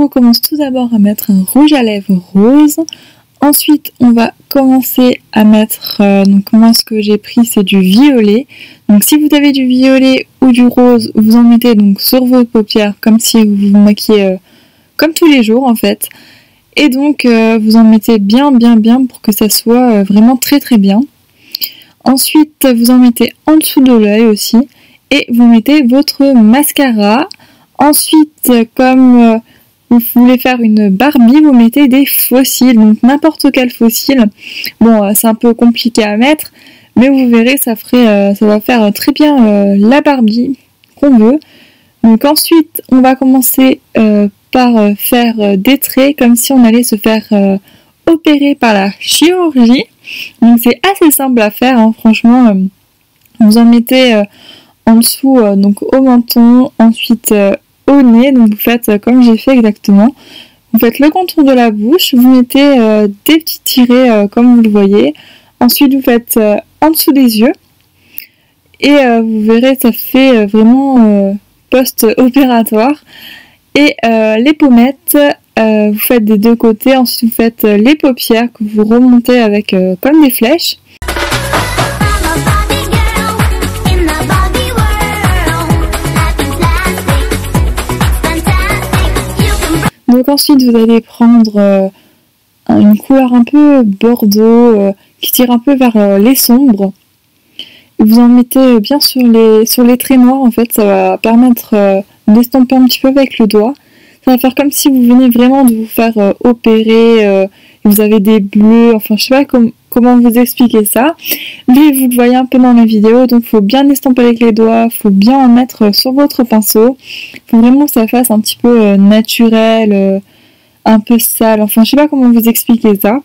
on commence tout d'abord à mettre un rouge à lèvres rose. Ensuite, on va commencer à mettre, donc moi ce que j'ai pris c'est du violet. Donc si vous avez du violet ou du rose, vous en mettez donc sur vos paupières comme si vous vous maquillez comme tous les jours en fait. Et donc vous en mettez bien pour que ça soit vraiment très bien. Ensuite, vous en mettez en dessous de l'œil aussi. Et vous mettez votre mascara. Ensuite, comme vous voulez faire une Barbie, vous mettez des faux cils, donc n'importe quel faux cils. Bon, c'est un peu compliqué à mettre, mais vous verrez, ça va faire très bien la Barbie qu'on veut. Donc ensuite, on va commencer par faire des traits, comme si on allait se faire opérer par la chirurgie. Donc c'est assez simple à faire, hein, franchement. Vous en mettez en dessous, donc au menton, ensuite au nez, donc vous faites comme j'ai fait exactement. Vous faites le contour de la bouche, vous mettez des petits tirets comme vous le voyez. Ensuite vous faites en dessous des yeux. Et vous verrez, ça fait vraiment post-opératoire. Et les pommettes, vous faites des deux côtés. Ensuite vous faites les paupières que vous remontez avec comme des flèches. Donc ensuite vous allez prendre une couleur un peu bordeaux qui tire un peu vers les sombres. Vous en mettez bien sur les traits noirs en fait, ça va permettre d'estomper un petit peu avec le doigt. Ça va faire comme si vous venez vraiment de vous faire opérer, vous avez des bleus, enfin je sais pas comment vous expliquer ça. Mais vous le voyez un peu dans la vidéo, donc il faut bien estomper avec les doigts, il faut bien en mettre sur votre pinceau. Il faut vraiment que ça fasse un petit peu naturel, un peu sale, enfin je sais pas comment vous expliquer ça.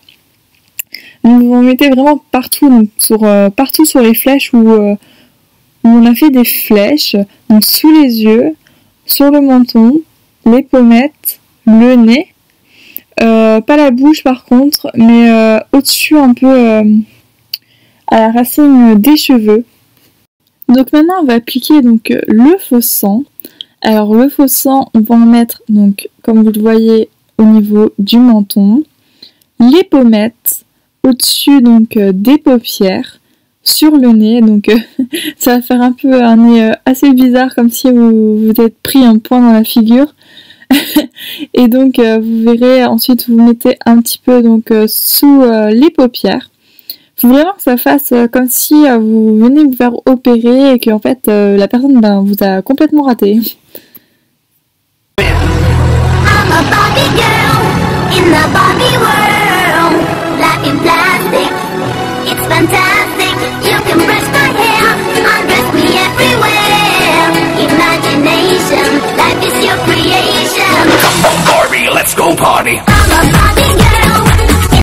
Donc vous en mettez vraiment partout, donc partout sur les flèches où on a fait des flèches, donc sous les yeux, sur le menton, les pommettes, le nez. Pas la bouche par contre, mais au-dessus un peu à la racine des cheveux. Donc maintenant on va appliquer donc le faux sang. Alors le faux sang, on va en mettre donc comme vous le voyez au niveau du menton, les pommettes, au-dessus donc des paupières, sur le nez. Donc ça va faire un peu un nez assez bizarre, comme si vous êtes pris un point dans la figure. Et donc vous verrez, ensuite vous mettez un petit peu donc sous les paupières. Il faut vraiment que ça fasse comme si vous venez vous faire opérer et que en fait la personne vous a complètement raté. I'm a Barbie girl.